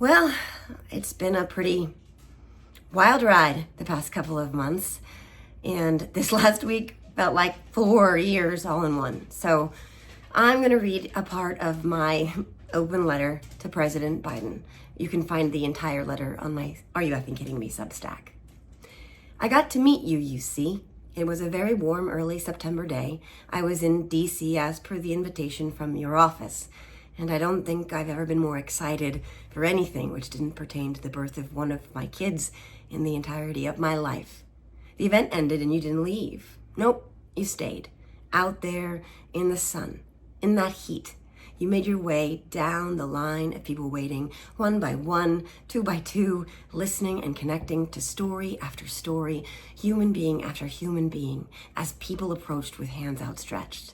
Well, it's been a pretty wild ride the past couple of months, and this last week felt like 4 years all in one. So I'm going to read a part of my open letter to President Biden. You can find the entire letter on my Are You Effing Kidding Me Substack. I got to meet you, you see. It was a very warm early September day. I was in D.C. as per the invitation from your office. And I don't think I've ever been more excited for anything which didn't pertain to the birth of one of my kids in the entirety of my life. The event ended and you didn't leave. Nope, you stayed. Out there in the sun, in that heat. You made your way down the line of people waiting, one by one, two by two, listening and connecting to story after story, human being after human being, as people approached with hands outstretched.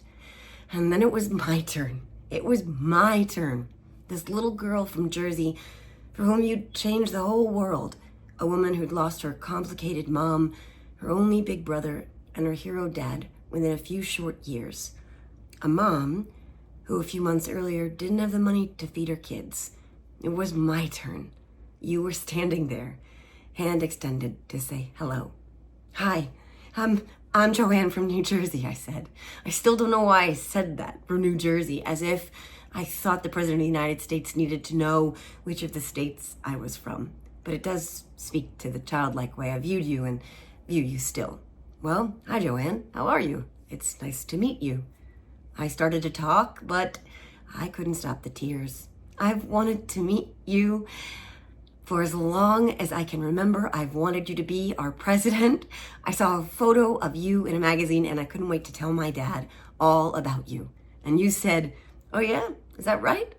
And then it was my turn. It was my turn. This little girl from Jersey for whom you'd changed the whole world. A woman who'd lost her complicated mom, her only big brother, and her hero dad within a few short years. A mom who a few months earlier didn't have the money to feed her kids. It was my turn. You were standing there, hand extended to say hello. Hi, I'm Joanne from New Jersey, I said. I still don't know why I said that, from New Jersey, as if I thought the President of the United States needed to know which of the states I was from. But it does speak to the childlike way I viewed you and view you still. Well, hi Joanne, how are you? It's nice to meet you. I started to talk, but I couldn't stop the tears. I've wanted to meet you for as long as I can remember. I've wanted you to be our president. I saw a photo of you in a magazine and I couldn't wait to tell my dad all about you. And you said, "Oh yeah, is that right?"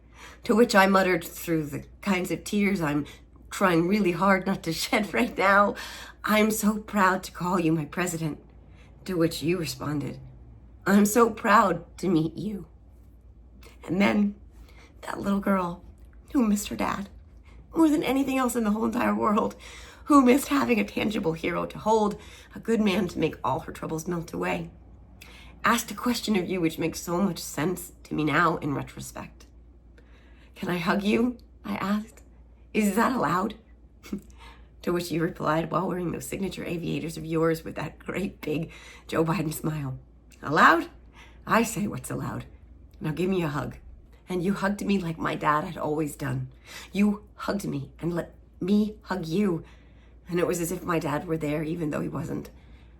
To which I muttered through the kinds of tears I'm trying really hard not to shed right now, "I'm so proud to call you my president." To which you responded, "I'm so proud to meet you." And then that little girl who missed her dad more than anything else in the whole entire world, who missed having a tangible hero to hold, a good man to make all her troubles melt away, asked a question of you which makes so much sense to me now in retrospect. "Can I hug you?" I asked. "Is that allowed?" To which you replied, while wearing those signature aviators of yours with that great big Joe Biden smile, "Allowed? I say what's allowed. Now give me a hug." And you hugged me like my dad had always done. You hugged me and let me hug you. And it was as if my dad were there even though he wasn't.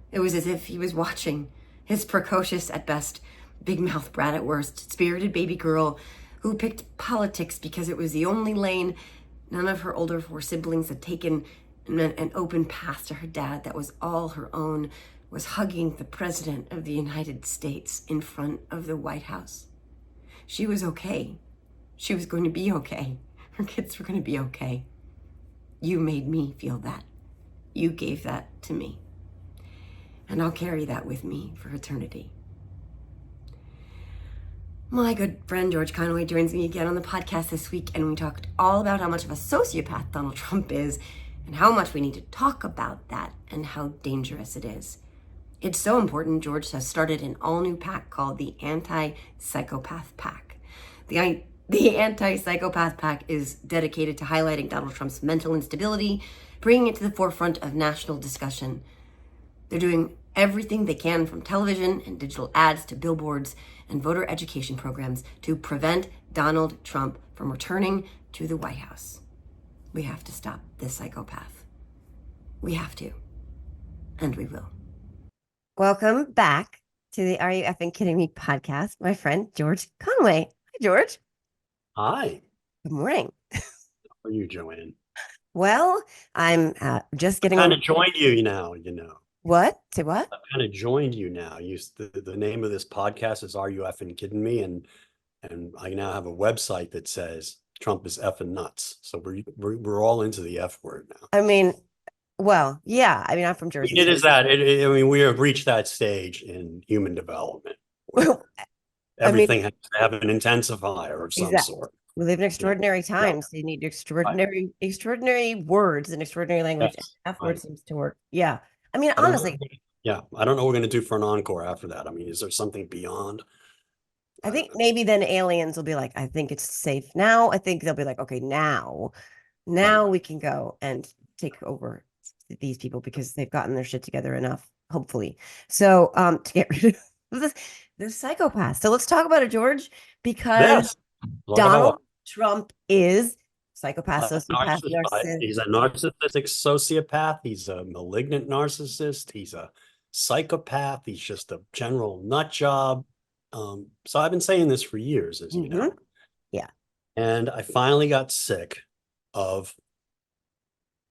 It was as if he was watching his precocious at best, big mouth brat at worst, spirited baby girl who picked politics because it was the only lane none of her older four siblings had taken, and an open path to her dad that was all her own, was hugging the President of the United States in front of the White House. She was okay. She was going to be okay. Her kids were going to be okay. You made me feel that. You gave that to me. And I'll carry that with me for eternity. My good friend George Conway joins me again on the podcast this week, and we talked all about how much of a sociopath Donald Trump is, and how much we need to talk about that, and how dangerous it is. It's so important, George has started an all-new pack called the Anti-Psychopath Pack. The Anti-Psychopath Pack is dedicated to highlighting Donald Trump's mental instability, bringing it to the forefront of national discussion. They're doing everything they can, from television and digital ads to billboards and voter education programs, to prevent Donald Trump from returning to the White House. We have to stop this psychopath. We have to. And we will. Welcome back to the Are You Effing Kidding Me podcast, my friend George Conway. Hi, George. Hi. Good morning. How are you, Joanne? Well, I'm just getting kind of joined you now, What? Say what? I kind of joined you now. The name of this podcast is Are You Effing Kidding Me? And I now have a website that says Trump is effing nuts. So we're all into the F word now. I mean, well, yeah. I mean, I'm from Jersey. It is that. I mean, we have reached that stage in human development. Everything has to have an intensifier of some sort. We live in extraordinary times. You need extraordinary words and extraordinary language. Yes. F word seems to work. Yeah. I mean, honestly. Yeah. I don't know what we're going to do for an encore after that. I mean, is there something beyond? I think maybe then aliens will be like, I think it's safe now. I think they'll be like, okay, now now we can go and take over these people because they've gotten their shit together enough, hopefully. So, to get rid of this psychopath. So let's talk about it, George, because Yes. Talk about Donald what? Trump is psychopath, sociopath, narcissist. He's a narcissistic sociopath. He's a malignant narcissist. He's a psychopath. He's just a general nut job. So I've been saying this for years, as you know. Yeah. And I finally got sick of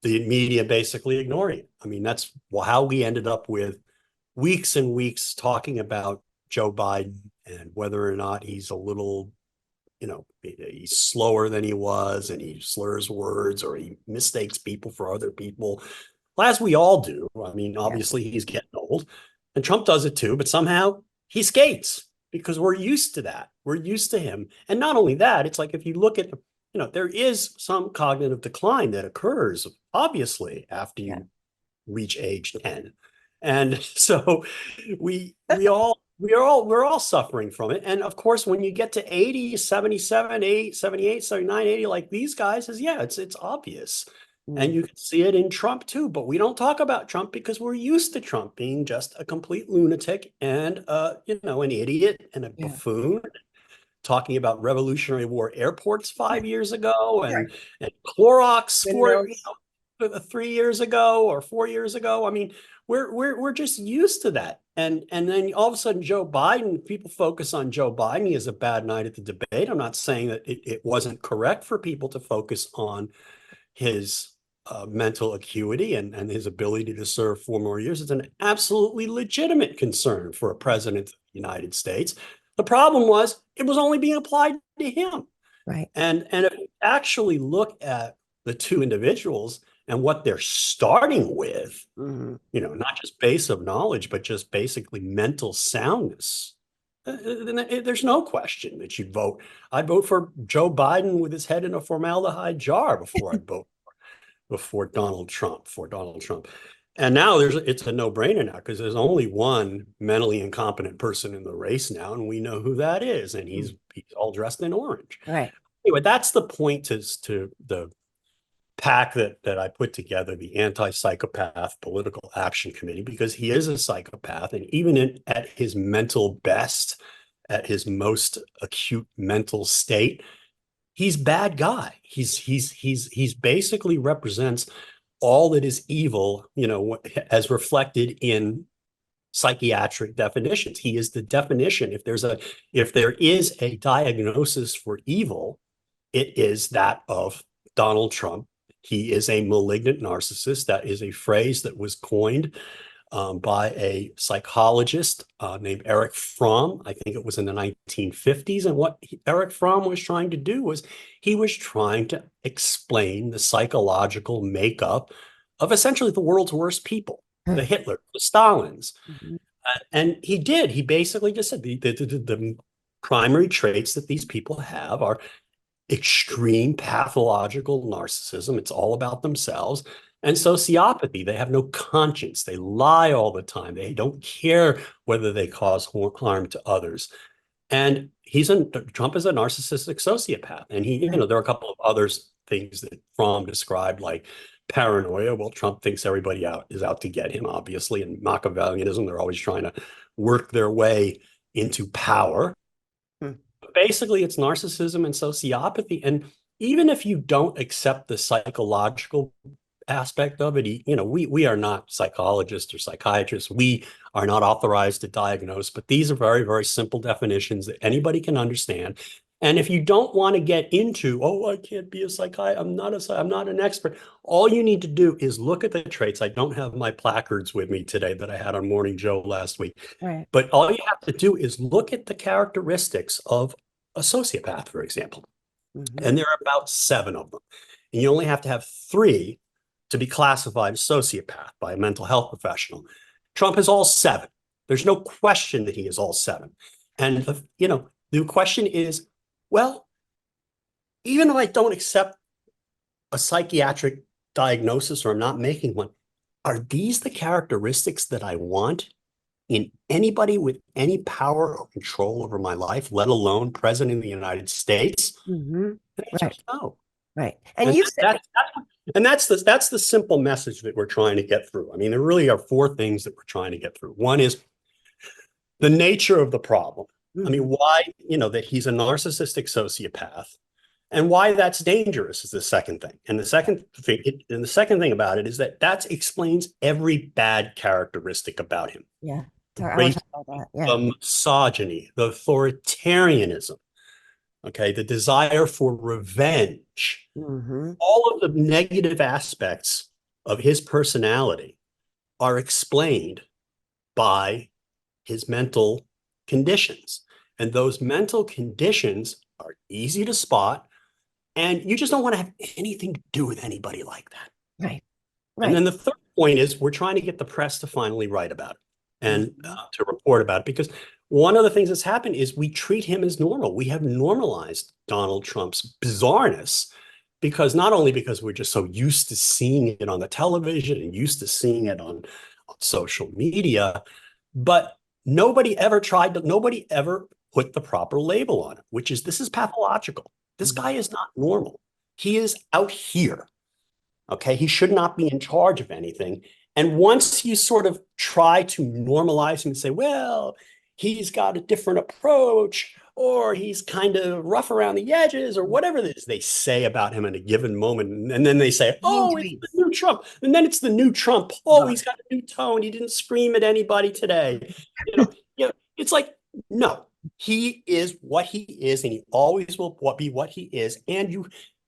the media basically ignoring it. I mean, that's how we ended up with weeks and weeks talking about Joe Biden and whether or not he's a little, he's slower than he was and he slurs words or he mistakes people for other people. Well, as we all do. I mean, obviously he's getting old and Trump does it too, but somehow he skates because we're used to that. We're used to him. And not only that, it's like if you look at, there is some cognitive decline that occurs, obviously, after you reach age 10. And so we're all suffering from it. And of course, when you get to 80, 77, 8, 78, 79, 80, like these guys, it's obvious. And you can see it in Trump too, but we don't talk about Trump because we're used to Trump being just a complete lunatic and an idiot and a buffoon, talking about Revolutionary War airports 5 years ago and Clorox 3 years ago or 4 years ago. I mean, we're just used to that. And then all of a sudden, Joe Biden, people focus on Joe Biden. He has a bad night at the debate. I'm not saying that it wasn't correct for people to focus on his mental acuity and his ability to serve 4 more years. It's an absolutely legitimate concern for a president of the United States. The problem was it was only being applied to him. Right. And if you actually look at the two individuals and what they're starting with, not just base of knowledge, but just basically mental soundness, there's no question that you'd vote. I'd vote for Joe Biden with his head in a formaldehyde jar before I'd vote for Donald Trump. And now it's a no-brainer now because there's only one mentally incompetent person in the race now, and we know who that is, and he's all dressed in orange. Right. Anyway, that's the point to the pack that I put together, the Anti-Psychopath Political Action Committee, because he is a psychopath, and even at his mental best, at his most acute mental state, he's bad guy. He's basically represents all that is evil, as reflected in psychiatric definitions. He is the definition. If there is a diagnosis for evil, it is that of Donald Trump. He is a malignant narcissist. That is a phrase that was coined by a psychologist named Erich Fromm. I think it was in the 1950s. And what Erich Fromm was trying to do was he was trying to explain the psychological makeup of essentially the world's worst people, the Hitler, the Stalins. And he did. He basically just said the primary traits that these people have are extreme pathological narcissism. It's all about themselves. And sociopathy. They have no conscience. They lie all the time. They don't care whether they cause harm to others. And Trump is a narcissistic sociopath. And there are a couple of other things that Fromm described, like paranoia. Well, Trump thinks everybody is out to get him, obviously, and Machiavellianism. They're always trying to work their way into power. But basically, it's narcissism and sociopathy. And even if you don't accept the psychological aspect of it, we are not psychologists or psychiatrists. We are not authorized to diagnose, but these are very, very simple definitions that anybody can understand. And if you don't want to get into, I can't be a psychiatrist, I'm not an expert. All you need to do is look at the traits. I don't have my placards with me today that I had on Morning Joe last week. Right. But all you have to do is look at the characteristics of a sociopath, for example. And there are about 7 of them. And you only have to have 3 to be classified as sociopath by a mental health professional. Trump is all 7. There's no question that he is all 7. And, the question is, well, even if I don't accept a psychiatric diagnosis or I'm not making one, are these the characteristics that I want in anybody with any power or control over my life, let alone president of the United States? Right. No. Right. And And you've said, that's the simple message that we're trying to get through. I mean, there really are four things that we're trying to get through. One is the nature of the problem. I mean, why, that he's a narcissistic sociopath and why that's dangerous is the second thing. And the second thing about it is that explains every bad characteristic about him. yeah, The I want to race, talk about that. Yeah. the misogyny, the authoritarianism, okay, the desire for revenge, all of the negative aspects of his personality are explained by his mental conditions. And those mental conditions are easy to spot. And you just don't want to have anything to do with anybody like that. Right. And then the third point is we're trying to get the press to finally write about it and to report about it. Because one of the things that's happened is we treat him as normal. We have normalized Donald Trump's bizarreness because not only because we're just so used to seeing it on the television and used to seeing it on social media, but nobody ever put the proper label on it, which is this is pathological. This guy is not normal. He is out here. Okay. He should not be in charge of anything. And once you sort of try to normalize him and say, well, he's got a different approach, or he's kind of rough around the edges, or whatever it is they say about him in a given moment. And then they say, oh, it's the new Trump. And then it's the new Trump. Oh, he's got a new tone. He didn't scream at anybody today. It's like, no, he is what he is, and he always will be what he is. And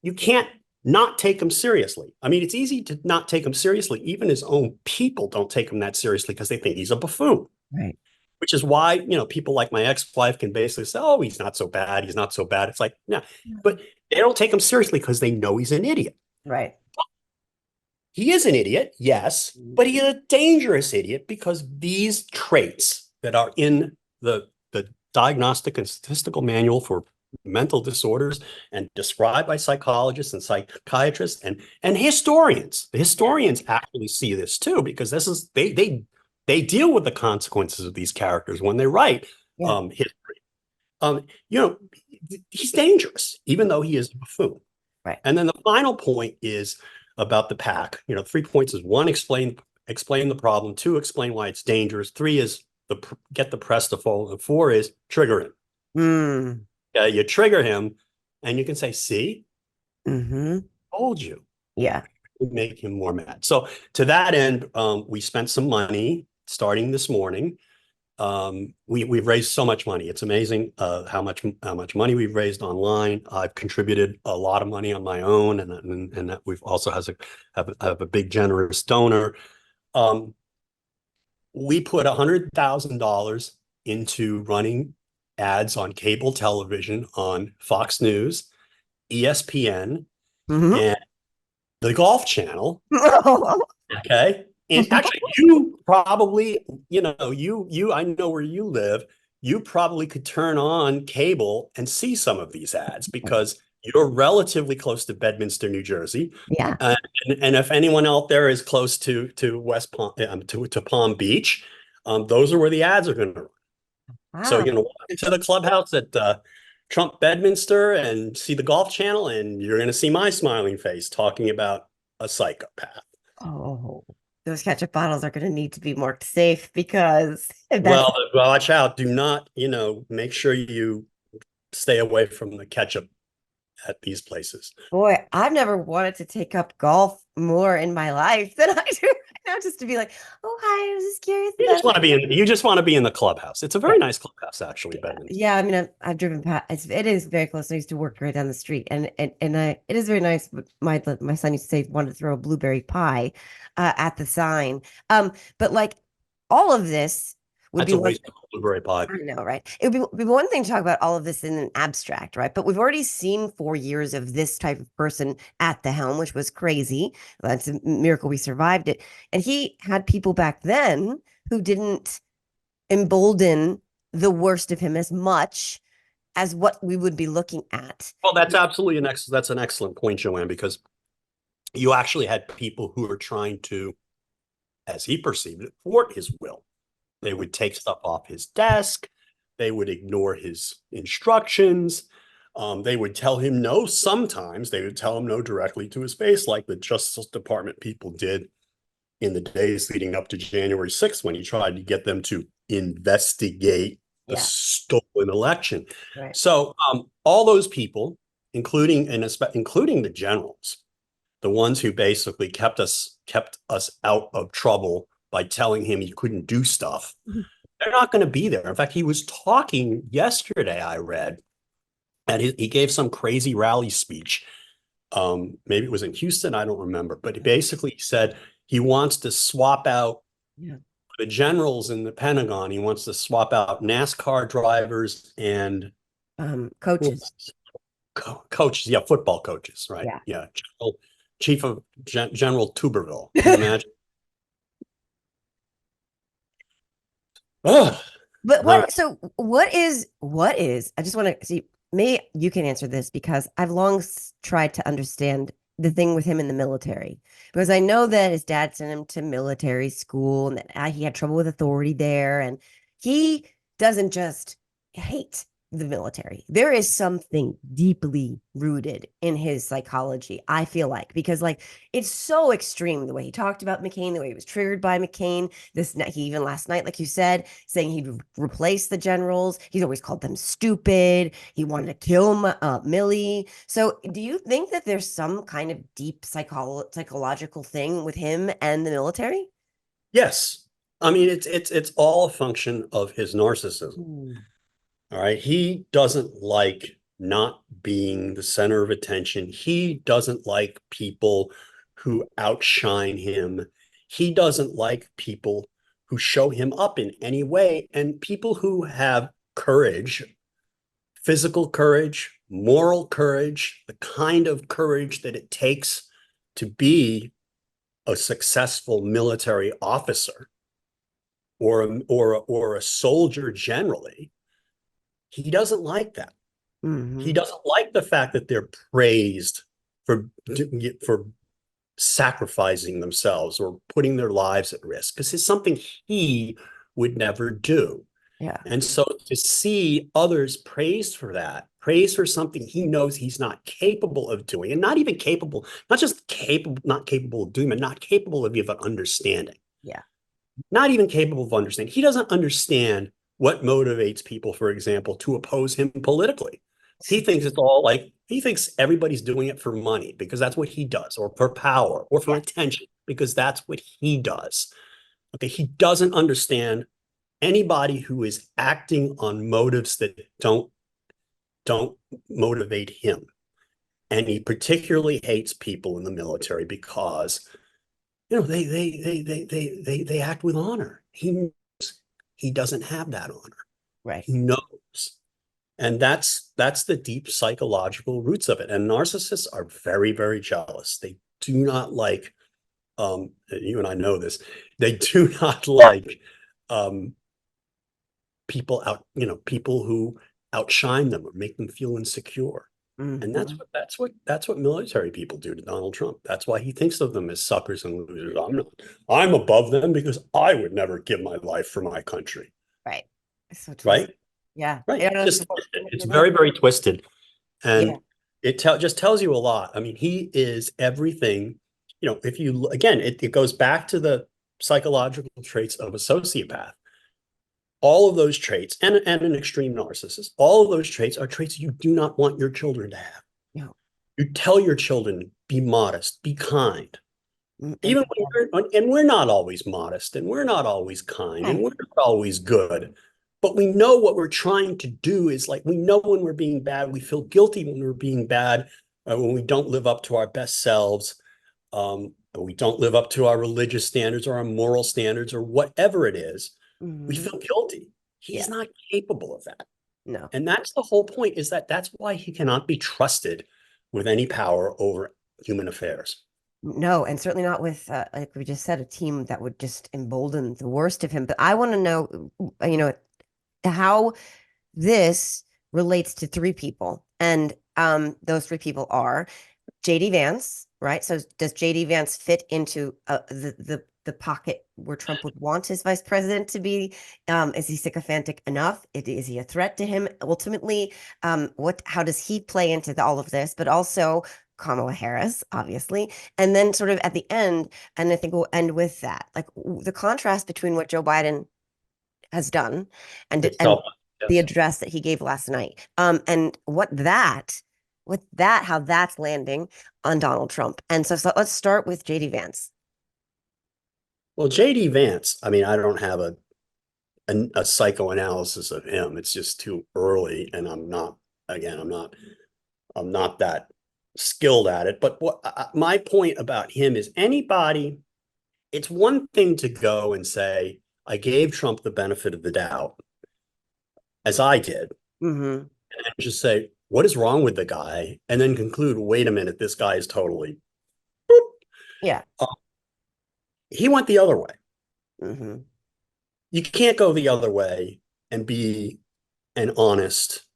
you can't not take him seriously. I mean, it's easy to not take him seriously. Even his own people don't take him that seriously because they think he's a buffoon. Right. Which is why, people like my ex-wife can basically say, oh, he's not so bad. He's not so bad. It's like, no, but they don't take him seriously because they know he's an idiot. Right. He is an idiot, yes, but he's a dangerous idiot because these traits that are in the Diagnostic and Statistical Manual for Mental Disorders and described by psychologists and psychiatrists and historians. The historians actually see this too, because this is they deal with the consequences of these characters when they write history. He's dangerous, even though he is a buffoon. Right. And then the final point is about the pack. 3 points is one, explain the problem. 2, explain why it's dangerous. 3 is get the press to follow. And 4 is trigger him. You trigger him, and you can say, "See, told you." Yeah, make him more mad. So to that end, we spent some money starting this morning. We've raised so much money. It's amazing how much money we've raised online. I've contributed a lot of money on my own, and that we've also have a big generous donor. We put $100,000 into running ads on cable television on Fox News, ESPN, and the Golf Channel. Okay. And actually, you probably, I know where you live. You probably could turn on cable and see some of these ads because you're relatively close to Bedminster, New Jersey. Yeah. And if anyone out there is close to West Palm, to Palm Beach, those are where the ads are going to run. Wow. So you're going to walk into the clubhouse at Trump Bedminster and see the Golf Channel, and you're going to see my smiling face talking about a psychopath. Oh, those ketchup bottles are going to need to be marked safe because well, watch out. Do not, make sure you stay away from the ketchup at these places. Boy, I've never wanted to take up golf more in my life than I do right now, just to be like, oh, hi, I was just curious. You just want to be in the clubhouse. It's a very nice clubhouse, actually. Yeah, I mean, I've driven past. It is very close. I used to work right down the street, and it is very nice. But my son used to say he wanted to throw a blueberry pie at the sign. But like all of this would be a waste of blueberry pie. I know, right? It would be one thing to talk about all of this in an abstract, right? But we've already seen 4 years of this type of person at the helm, which was crazy. That's a miracle we survived it. And he had people back then who didn't embolden the worst of him as much as what we would be looking at. Well, that's absolutely that's an excellent point, Joanne, because you actually had people who were trying to, as he perceived it, thwart his will. They would take stuff off his desk. They would ignore his instructions. They would tell him no. Sometimes they would tell him no directly to his face, like the Justice Department people did in the days leading up to January 6th, when he tried to get them to investigate the Yeah. stolen election. Right. So all those people, including the generals, the ones who basically kept us out of trouble by telling him he couldn't do stuff, they're not going to be there. In fact, he was talking yesterday, I read, and he gave some crazy rally speech. Maybe it was in Houston, I don't remember, but he basically said he wants to swap out the generals in the Pentagon. He wants to swap out NASCAR drivers and coaches. Coaches, yeah, football coaches, right? Yeah. General Tuberville. Can you imagine? Oh, But what is, I just want to see, maybe you can answer this, because I've long tried to understand the thing with him in the military, because I know that his dad sent him to military school and that he had trouble with authority there. And he doesn't just hate the military. There is something deeply rooted in his psychology, I feel like, because like it's so extreme the way he talked about McCain, the way he was triggered by McCain. He even last night, like you said, saying he'd replace the generals. He's always called them stupid. He wanted to kill Milley. So do you think that there's some kind of deep psychological thing with him and the military? yes. I mean, it's all a function of his narcissism. All right. He doesn't like not being the center of attention. He doesn't like people who outshine him. He doesn't like people who show him up in any way. And people who have courage, physical courage, moral courage, the kind of courage that it takes to be a successful military officer or a soldier generally. He doesn't like that. He doesn't like the fact that they're praised for sacrificing themselves or putting their lives at risk, because it's something he would never do. Yeah. And so to see others praised for that, praised for something he knows he's not capable of doing, and not even capable, not just capable, not capable of doing, but not capable of even understanding. Yeah. Not even capable of understanding. He doesn't understand what motivates people, for example, to oppose him politically. He thinks it's all like, he thinks everybody's doing it for money because that's what he does, or for power, or for attention because that's what he does. Okay, he doesn't understand anybody who is acting on motives that don't motivate him. And he particularly hates people in the military because, you know, they act with honor. He doesn't have that honor. Right. He knows. And that's the deep psychological roots of it. And narcissists are very, very jealous. They do not like, you and I know this, they do not like people people who outshine them or make them feel insecure. And that's what military people do to Donald Trump. That's why he thinks of them as suckers and losers. I'm above them because I would never give my life for my country. Right. So right. Yeah. Right. It's very, very twisted. And it just tells you a lot. I mean, he is everything, you know, if you, again, it goes back to the psychological traits of a sociopath. All of those traits and an extreme narcissist, all of those traits are traits you do not want your children to have. No. You tell your children, be modest, be kind. Even when we're not always modest, and we're not always kind, and we're not always good, but we know what we're trying to do is, like, we know when we're being bad. We feel guilty when we're being bad, when we don't live up to our best selves, we don't live up to our religious standards or our moral standards or whatever it is. We feel guilty. He's not capable of that. No. And that's the whole point, is that's why he cannot be trusted with any power over human affairs. No, and certainly not with, like we just said, a team that would just embolden the worst of him. But I want to know, you know, how this relates to three people. And those three people are JD Vance, right? So does JD Vance fit into the the pocket where Trump would want his vice president to be? Is he sycophantic enough? Is he a threat to him ultimately? How does he play into all of this? But also Kamala Harris, obviously. And then sort of at the end, and I think we'll end with that, like the contrast between what Joe Biden has done and the address that he gave last night. And how that's landing on Donald Trump. And so let's start with JD Vance. Well, JD Vance, I mean, I don't have a psychoanalysis of him. It's just too early, and I'm not that skilled at it. But my point about him is it's one thing to go and say, I gave Trump the benefit of the doubt, as I did, and just say, what is wrong with the guy? And then conclude, wait a minute, this guy is totally, yeah. He went the other way. You can't go the other way and be an honest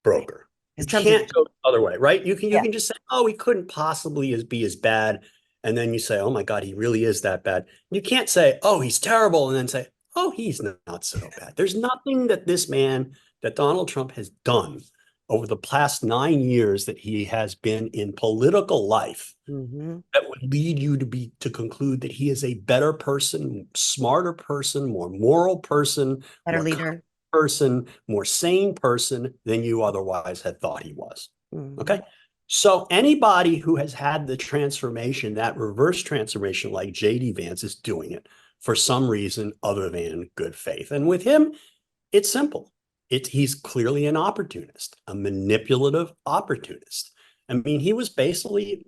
broker. You can't go the other way, right? You can just say, oh, he couldn't possibly be as bad. And then you say, oh my God, he really is that bad. You can't say, oh, he's terrible. And then say, oh, he's not so bad. There's nothing that that Donald Trump has done over the past 9 years that he has been in political life that would lead you to conclude that he is a better person, smarter person, more moral person, better leader person, more sane person than you otherwise had thought he was. Okay. So anybody who has had the transformation, that reverse transformation, like JD Vance, is doing it for some reason other than good faith. And with him, it's simple. He's clearly an opportunist, a manipulative opportunist. I mean, he was basically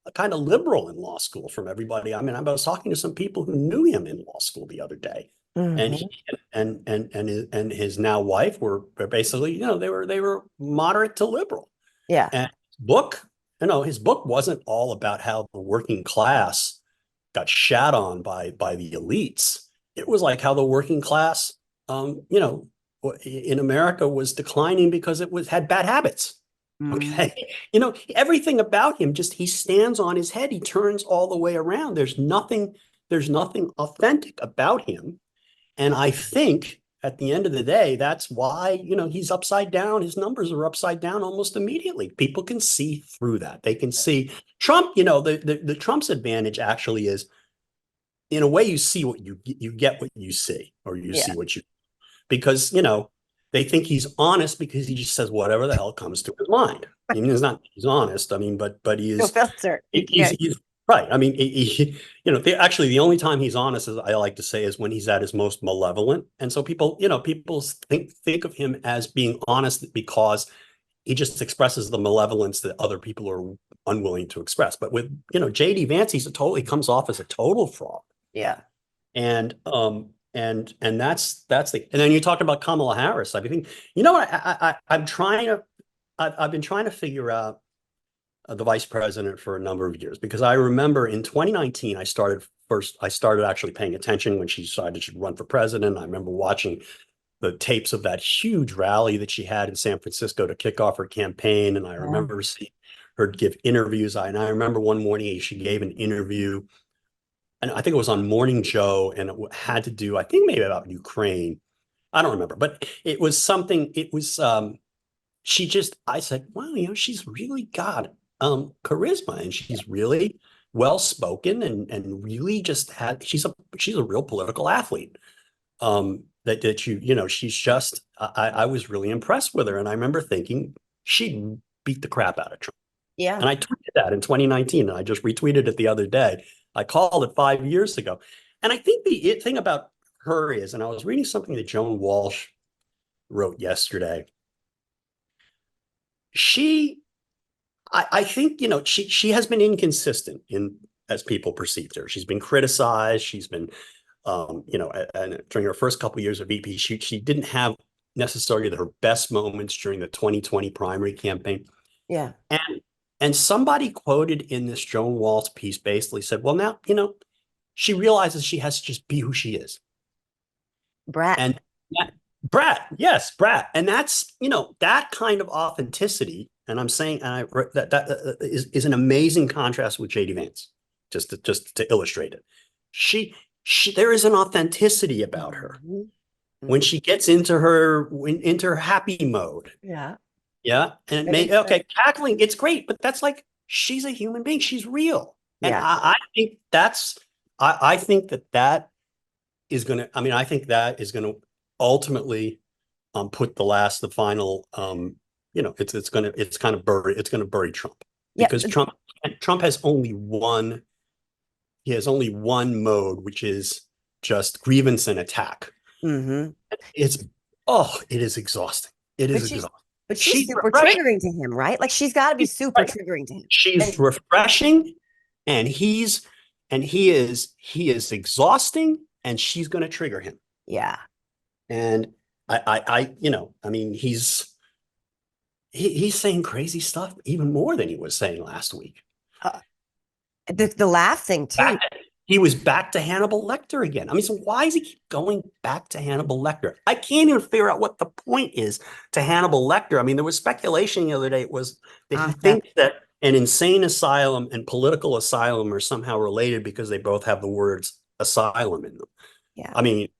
a kind of liberal in law school from everybody. I mean, I was talking to some people who knew him in law school the other day, and he and his now wife were basically, they were moderate to liberal. Yeah. And his book wasn't all about how the working class got shat on by the elites. It was like how the working class, in America was declining because it had bad habits. Okay. Everything about him, he stands on his head. He turns all the way around. There's nothing authentic about him. And I think at the end of the day, that's why, he's upside down. His numbers are upside down almost immediately. People can see through that. They can see Trump, the Trump's advantage actually is, in a way, you see what you get what you see, or you see what you, because, they think he's honest because he just says whatever the hell comes to his mind. I mean, he's honest. I mean, but he is. No filter. He's right. I mean, actually, the only time he's honest, as I like to say, is when he's at his most malevolent. And so people think of him as being honest because he just expresses the malevolence that other people are unwilling to express. But with JD Vance, he comes off as a total fraud. Yeah. And that's and then you talked about Kamala Harris. I think, what I've been trying to figure out the vice president for a number of years, because I remember in 2019, I started actually paying attention when she decided she'd run for president. I remember watching the tapes of that huge rally that she had in San Francisco to kick off her campaign. And I remember seeing her give interviews. And I remember one morning she gave an interview, and I think it was on Morning Joe, and it had to do, I think, maybe about Ukraine. I don't remember, but it was something. It was I said, wow, she's really got charisma, and she's really well spoken, and really she's a real political athlete. She's just, I was really impressed with her, and I remember thinking she'd beat the crap out of Trump. Yeah. And I tweeted that in 2019, and I just retweeted it the other day. I called it 5 years ago. And I think the thing about her is, and I was reading something that Joan Walsh wrote yesterday. I think, she has been inconsistent as people perceived her. She's been criticized. She's been, and during her first couple of years of VP, she didn't have necessarily her best moments during the 2020 primary campaign. Yeah. And somebody quoted in this Joan Walsh piece basically said, well, now, she realizes she has to just be who she is. Brat. And brat. Yes, brat. And that's, that kind of authenticity. And I'm saying, that is an amazing contrast with JD Vance, just to illustrate it. there is an authenticity about her when she gets into her happy mode. Yeah. Yeah. And okay, cackling, it's great, but that's like, she's a human being. She's real. And Yeah. I think I think that is going to, I think that is going to ultimately put the final, it's going to bury Trump, because Trump has only one, he has only one mode, which is just grievance and attack. Mm-hmm. It is exhausting. It is exhausting. But she's super triggering to him, right? Like, she's got to be super triggering to him. She's refreshing, and he is exhausting, and she's going to trigger him. Yeah. And he's saying crazy stuff even more than he was saying last week. The laugh thing too. He was back to Hannibal Lecter again. So why does he keep going back to Hannibal Lecter? I can't even figure out what the point is to Hannibal Lecter. There was speculation the other day. It was that he thinks that an insane asylum and political asylum are somehow related because they both have the words asylum in them. Yeah.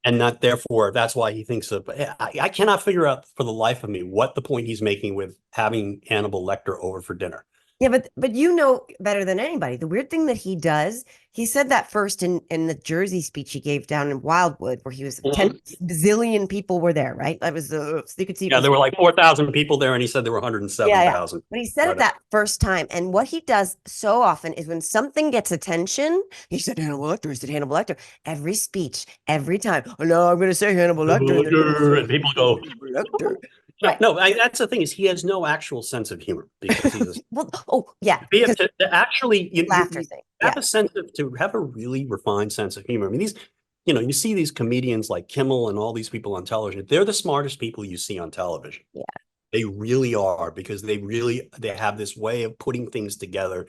And not therefore, that's why he thinks of, I cannot figure out for the life of me what the point he's making with having Hannibal Lecter over for dinner. Yeah, but you know better than anybody. The weird thing that he does, he said that first in the Jersey speech he gave down in Wildwood, where he was 10 bazillion people were there, right? That was so you could see. Yeah, there were like 4,000 people there, and he said there were 107,000. But he said it that first time, and what he does so often is when something gets attention, he said Hannibal Lecter, he said Hannibal Lecter. Every speech, every time. Oh no, I'm going to say Hannibal Lecter, and people go Lecter. Right. No, that's the thing, is he has no actual sense of humor, because he's to actually to have a really refined sense of humor. These, you see these comedians like Kimmel and all these people on television. They're the smartest people you see on television. Yeah, they really are, because they have this way of putting things together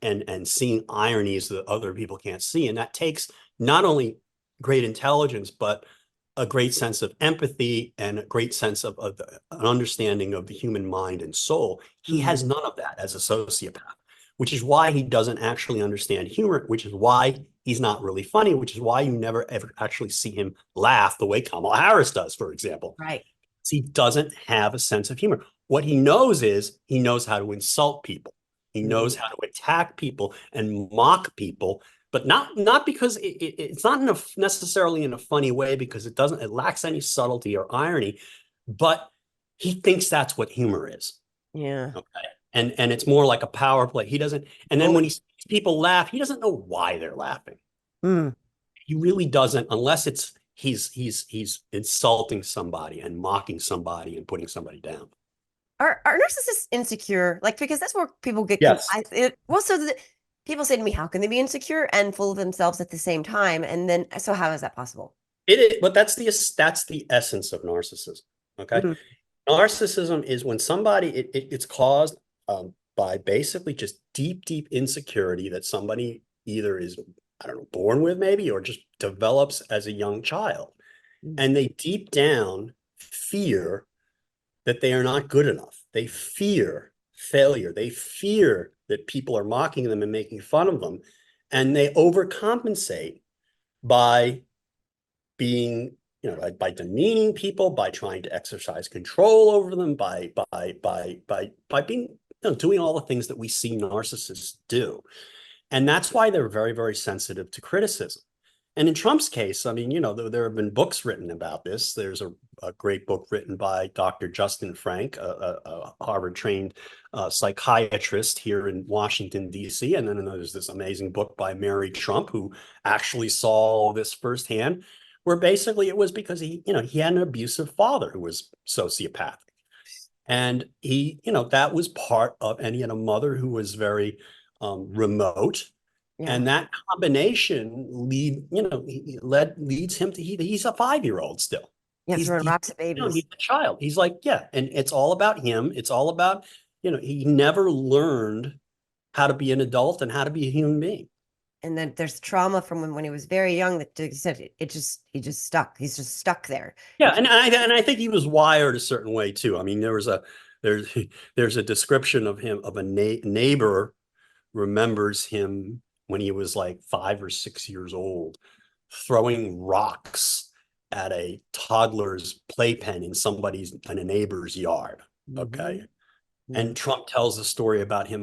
and seeing ironies that other people can't see, and that takes not only great intelligence, but a great sense of empathy and a great sense of an understanding of the human mind and soul. He has none of that as a sociopath, which is why he doesn't actually understand humor, which is why he's not really funny, which is why you never ever actually see him laugh the way Kamala Harris does, for example. Right. He doesn't have a sense of humor. What he knows is he knows how to insult people. He knows how to attack people and mock people, but not because it's not necessarily in a funny way, because it lacks any subtlety or irony, but he thinks that's what humor is. Yeah. Okay. And it's more like a power play. He doesn't, and then when he sees people laugh, he doesn't know why they're laughing. He really doesn't, unless he's insulting somebody and mocking somebody and putting somebody down. Are narcissists insecure? Because that's where people get. Yes. People say to me, how can they be insecure and full of themselves at the same time? And then, so how is that possible? It is, but that's the essence of narcissism. Okay. Narcissism is when somebody, it's caused by basically just deep insecurity that somebody either is, I don't know, born with maybe, or just develops as a young child. And they deep down fear that they are not good enough. They fear failure. They fear that people are mocking them and making fun of them. And they overcompensate by being, by demeaning people, by trying to exercise control over them, by being, doing all the things that we see narcissists do. And that's why they're very, very sensitive to criticism. And in Trump's case, there have been books written about this. There's a great book written by Dr. Justin Frank, a Harvard-trained psychiatrist here in Washington, D.C. And then there's this amazing book by Mary Trump, who actually saw this firsthand, where basically it was because he had an abusive father who was sociopathic. And that was part of, and he had a mother who was very remote. Yeah. And that combination leads him to, he's a 5-year-old still. Yeah, throwing rocks at babies. He's a child. He's like, and it's all about him. It's all about, he never learned how to be an adult and how to be a human being. And then there's trauma from when he was very young that he said he just stuck. He's just stuck there. Yeah, and I think he was wired a certain way too. There's a description of him, of a neighbor remembers him when he was like 5 or 6 years old, throwing rocks at a toddler's playpen in a neighbor's yard. Okay. And Trump tells a story about he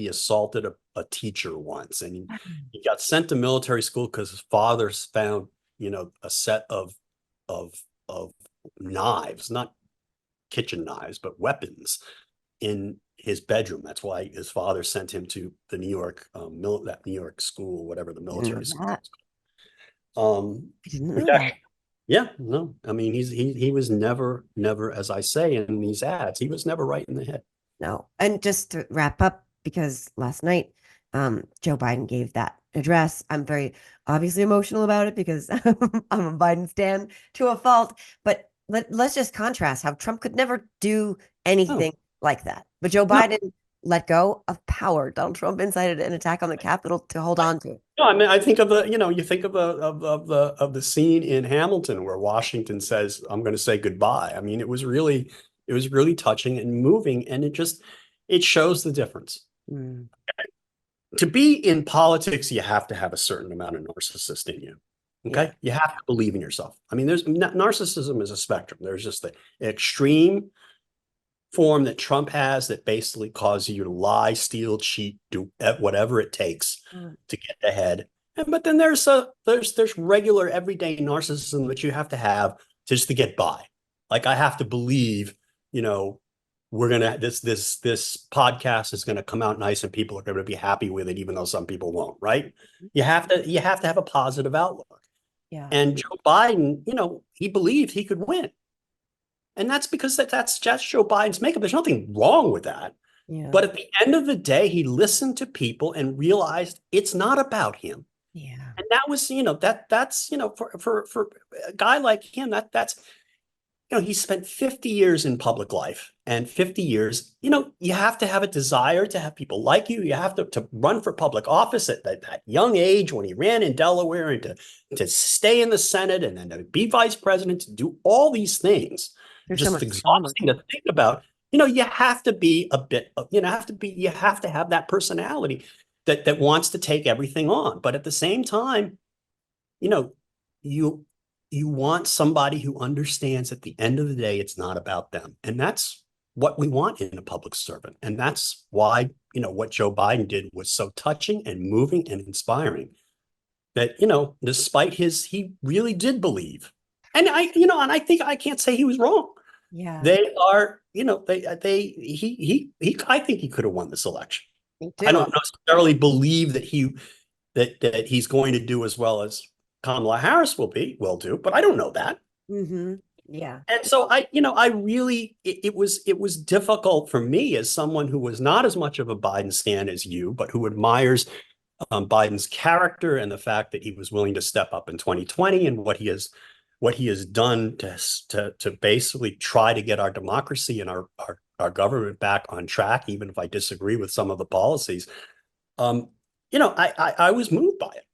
assaulted a teacher once, and he got sent to military school because his father found, a set of knives, not kitchen knives, but weapons in his bedroom. That's why his father sent him to the New York, that New York school, whatever the military school is. I didn't know that. Yeah, no, I mean, he was never, as I say in these ads, he was never right in the head. No. And just to wrap up, because last night, Joe Biden gave that address. I'm very obviously emotional about it because I'm a Biden stan to a fault. But let's just contrast how Trump could never do anything like that. But Joe Biden let go of power. Donald Trump incited an attack on the Capitol to hold on to. No, I mean, I think of you think of the scene in Hamilton where Washington says, "I'm going to say goodbye." I mean, it was really touching and moving, and it shows the difference. To be in politics, you have to have a certain amount of narcissist in you. Okay, you have to believe in yourself. I mean, narcissism is a spectrum. There's just the extreme form that Trump has that basically causes you to lie, steal, cheat, do whatever it takes to get ahead. But then there's regular everyday narcissism that you have to have just to get by. Like, I have to believe, we're gonna this podcast is gonna come out nice and people are gonna be happy with it, even though some people won't. Right? You have to have a positive outlook. Yeah. And Joe Biden, he believed he could win. And that's because that's just Joe Biden's makeup. There's nothing wrong with that. Yeah. But at the end of the day, he listened to people and realized it's not about him. Yeah. And that was, that's for a guy like him, that's he spent 50 years in public life, and 50 years, you have to have a desire to have people like you. You have to run for public office at that young age when he ran in Delaware, and to stay in the Senate, and then to be vice president, to do all these things. There's just so much exhausting to think about. You have to be a bit, you have to have that personality that wants to take everything on. But at the same time, you want somebody who understands at the end of the day, it's not about them. And that's what we want in a public servant. And that's why, what Joe Biden did was so touching and moving and inspiring that, despite he really did believe. And I think I can't say he was wrong. Yeah. They are, I think he could have won this election. I don't necessarily believe that he's going to do as well as Kamala Harris will do, but I don't know that. Yeah. And so I really, it was difficult for me as someone who was not as much of a Biden stan as you, but who admires Biden's character and the fact that he was willing to step up in 2020 and what he has done to basically try to get our democracy and our government back on track, even if I disagree with some of the policies. I was moved by it.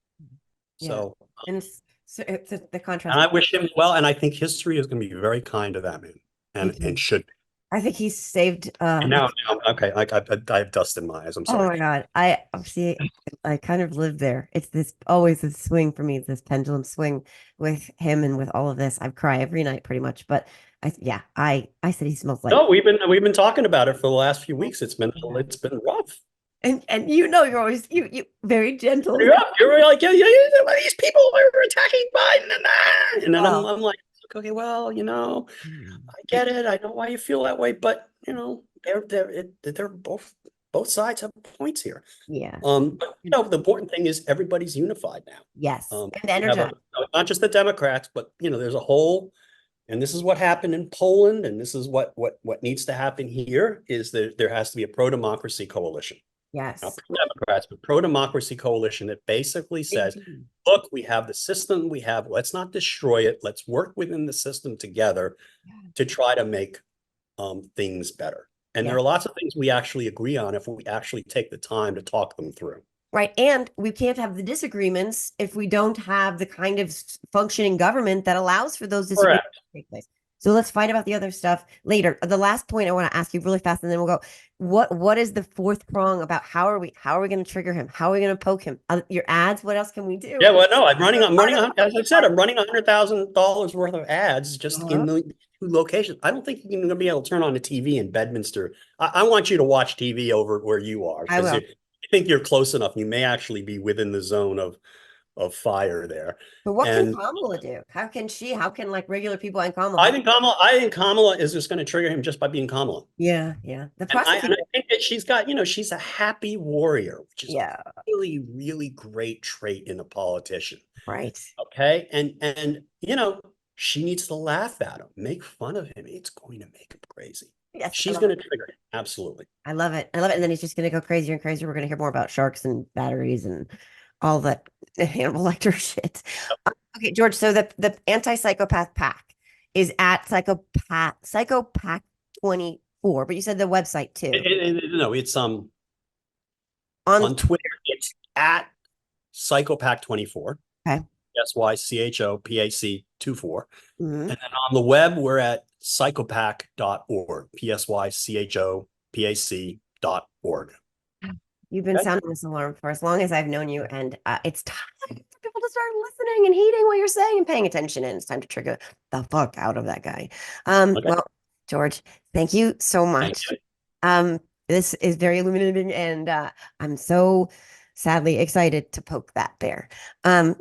Yeah. So, and so it's the contrast. And I wish him well, and I think history is going to be very kind to that man, and should. I think he's saved. Now, okay, I have dust in my eyes. I'm sorry. Oh my God, I kind of live there. It's always this swing for me, this pendulum swing with him and with all of this. I cry every night pretty much, but I said he smells like. No, we've been talking about it for the last few weeks. It's been rough. And you're always you very gentle. You're like, yeah, these people are attacking Biden and then I'm like, okay, well, I get it. I know why you feel that way, but they're both sides have points here. Yeah. But the important thing is everybody's unified now. Yes. And energized. Not just the Democrats, but there's a whole. And this is what happened in Poland, and this is what needs to happen here. Is there has to be a pro-democracy coalition. Yes. Not pro-Democrats, but pro-democracy coalition that basically says, look, we have the system we have. Let's not destroy it. Let's work within the system together to try to make things better. And there are lots of things we actually agree on if we actually take the time to talk them through. Right. And we can't have the disagreements if we don't have the kind of functioning government that allows for those disagreements to take place. So let's fight about the other stuff later. The last point I want to ask you really fast, and then we'll go. What is the fourth prong about how are we going to trigger him? How are we going to poke him? Your ads, what else can we do? Yeah, well, no, as I said, I'm running $100,000 worth of ads just in the two locations. I don't think you're going to be able to turn on the TV in Bedminster. I want you to watch TV over where you are I because will. I think you're close enough. You may actually be within the zone of fire there. But what can And Kamala do? How can like regular people and Kamala? I think Kamala is just going to trigger him just by being Kamala. Yeah, yeah. The And I prosecutor. think that she's got, she's a happy warrior, which is a Yeah, really, really great trait in a politician. right. Okay. And she needs to laugh at him, make fun of him. It's going to make him crazy. Yes, She's going to trigger him. Absolutely. I love it. I love it. And then he's just going to go crazier and crazier. We're going to hear more about sharks and batteries and all that Hannibal Lecter shit. Okay, George. So the anti-psychopath pack is at psychopath 24, but you said the website too. No, it's on Twitter. It's at psychopath24. Okay. SYCHOPAC 24. Mhm. And then on the web, we're at psychopac.org. PSYCHOPAC.org. You've been Okay. sounding this alarm for as long as I've known you, and it's time for people to start listening and heeding what you're saying and paying attention. And it's time to trigger the fuck out of that guy. Okay. Well, George, thank you so much. This is very illuminating, and I'm so sadly excited to poke that bear.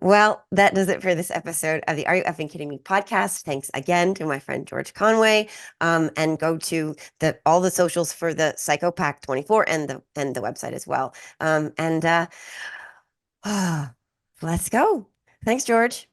Well, that does it for this episode of the Are You Effing Kidding Me podcast. Thanks again to my friend George Conway. And go to all the socials for the Psychopath 24 and the website as well. Let's go. Thanks, George.